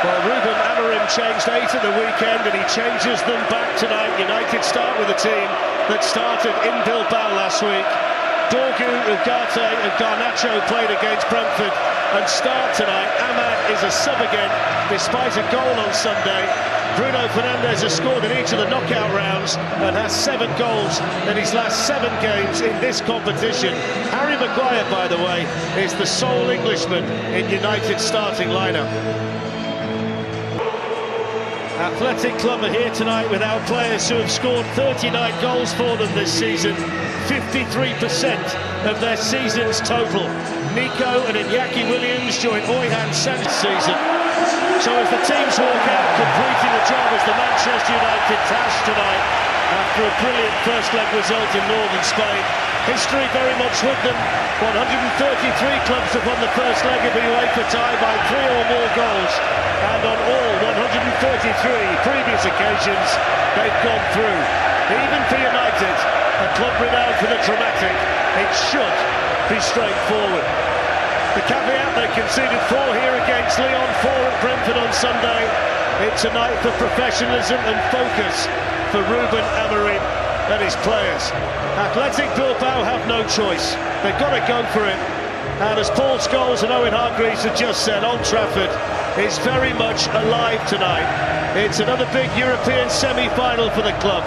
Well, Ruben Amorim changed 8 at the weekend and he changes them back tonight. United start with a team that started in Bilbao last week. Dorgu, Ugarte and Garnacho played against Brentford and start tonight. Ahmad is a sub again despite a goal on Sunday. Bruno Fernandes has scored in each of the knockout rounds and has 7 goals in his last 7 games in this competition. Harry Maguire, by the way, is the sole Englishman in United's starting lineup. Athletic Club are here tonight without players who have scored 39 goals for them this season, 53% of their season's total. Nico and Iñaki Williams join Oyhan San's season. So as the teams walk out, completing the job as the Manchester United task tonight after a brilliant first leg result in northern Spain. History very much with them. 133 clubs have won the first leg of the UEFA tie by 3 or more goals. And on all 133 previous occasions, they've gone through. Even for United, a club renowned for the dramatic, it should be straightforward. The caveat, they conceded 4 here against Lyon, 4 at Brentford on Sunday. It's a night for professionalism and focus for Ruben Amorim and his players. Athletic Bilbao have no choice. They've got to go for it. And as Paul Scholes and Owen Hargreaves have just said, Old Trafford is very much alive tonight. It's another big European semi-final for the club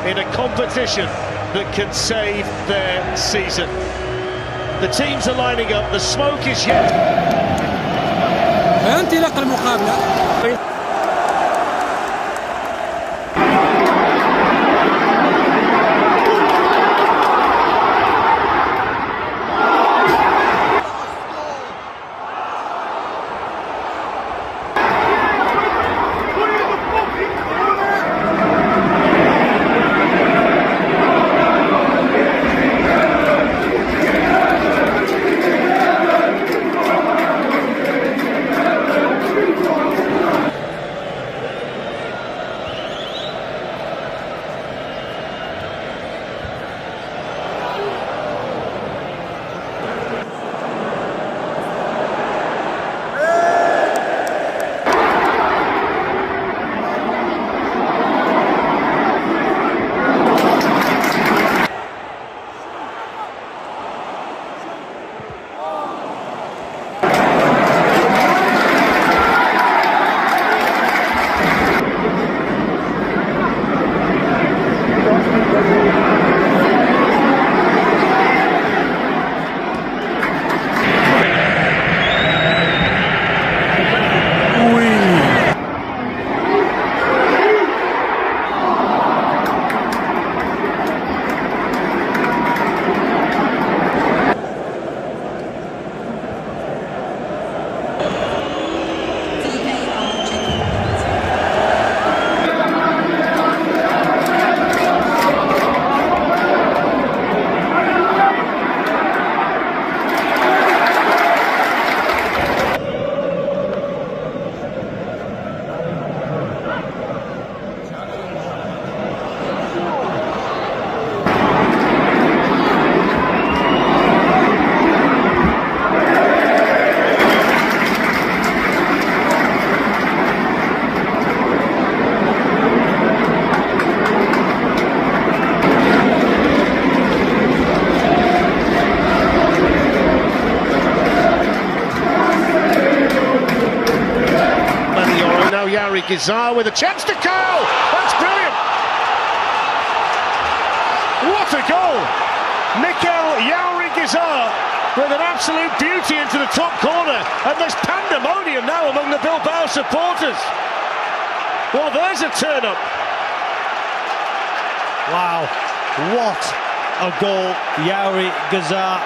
in a competition that can save their season. The teams are lining up, the smoke is yet. انطلاق المقابلة. Gizar with a chance to curl. That's brilliant. What a goal. Mikel Gizar with an absolute beauty into the top corner. And there's pandemonium now among the Bilbao supporters. Well, there's a turn-up. Wow, what a goal, Yauri Gizar.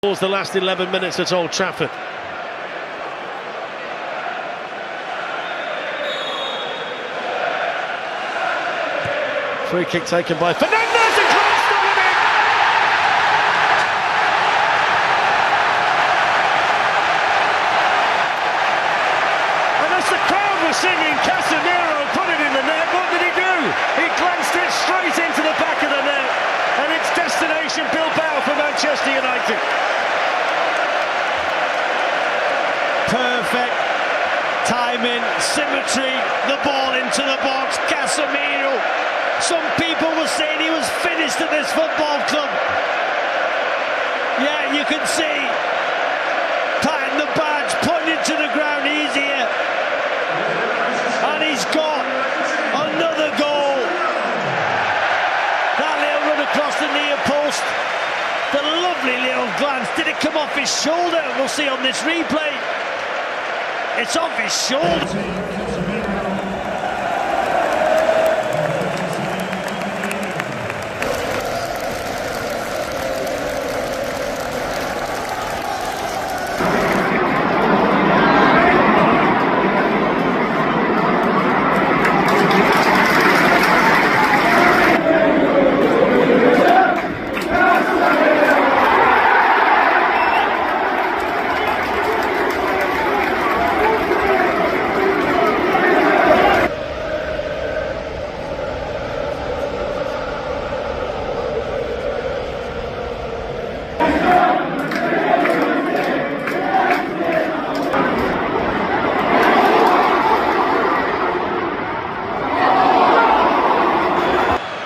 The last 11 minutes at Old Trafford. Free kick taken by Fernandez and crossed on it in! And as the crowd was singing, Casemiro put it in the net. What did he do? He glanced it straight into the back of the net, and it's destination Bilbao for Manchester United. Perfect timing, symmetry, the ball into the box, Casemiro. Some people were saying he was finished at this football club. Yeah, you can see, patting the badge, putting it to the ground, he's here. And he's got another goal. That little run across the near post, the lovely little glance. Did it come off his shoulder? We'll see on this replay. It's off his shoulder.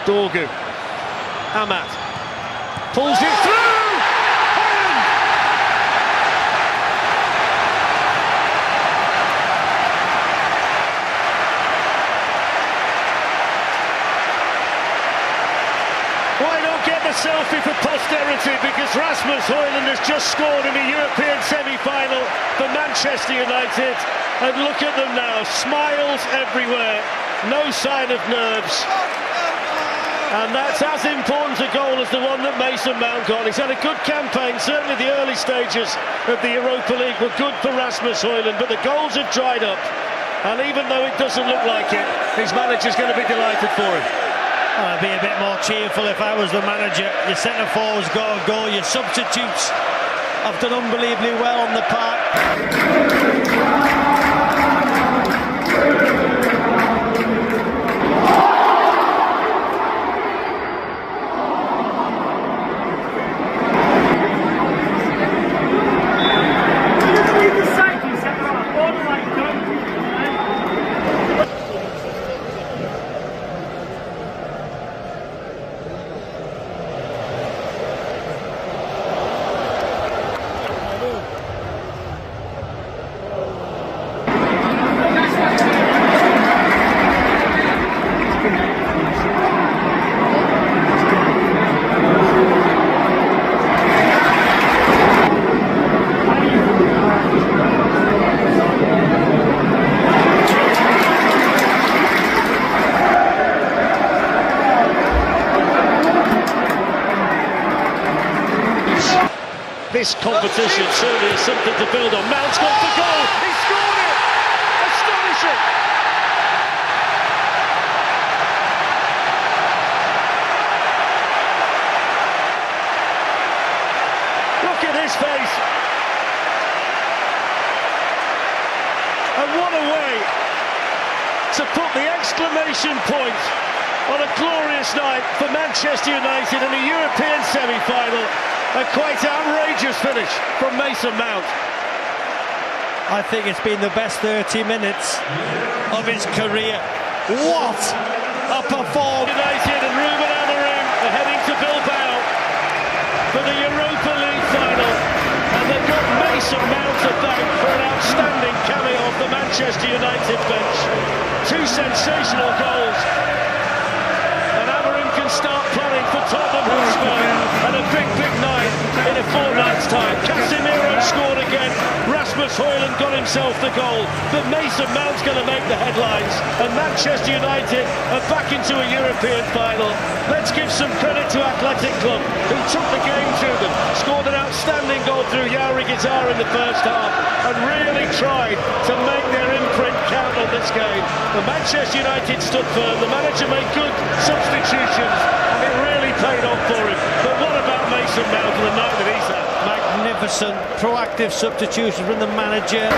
Dorgu, Amat pulls it through. Holland. Why not get the selfie for posterity? Because Rasmus Højlund has just scored in the European semi-final for Manchester United, and look at them now, smiles everywhere, no sign of nerves. And that's as important a goal as the one that Mason Mount got. He's had a good campaign. Certainly the early stages of the Europa League were good for Rasmus Højlund, but the goals have dried up. And even though it doesn't look like it, his manager's going to be delighted for him. I'd be a bit more cheerful if I was the manager. Your centre forwards got a goal. Your substitutes have done unbelievably well on the park. This competition certainly is something to build on. Mount's got the goal. He scored it. Astonishing. Look at his face. And what a way to put the exclamation point on a glorious night for Manchester United in a European semi-final. A quite outrageous finish from Mason Mount. I think it's been the best 30 minutes of his career. What a performance! United and Ruben Amorim are heading to Bilbao for the Europa League final, and they've got Mason Mount to thank for an outstanding cameo off the Manchester United bench. Two sensational goals, and Amorim can start planning for Tottenham Hotspur and a big night in a fortnight's time. Casemiro scored again. Rasmus Hoyland got himself the goal, but Mason Mount's going to make the headlines, and Manchester United are back into a European final. Let's give some credit to Athletic Club, who took the game to them, scored an outstanding goal through Yauri Guitar in the first half, and really tried to make their imprint count on this game. But Manchester United stood firm, the manager made good substitutions, and it really paid off for him. But what about Mason Mount and the night that he's had? Magnificent, proactive substitution from the manager.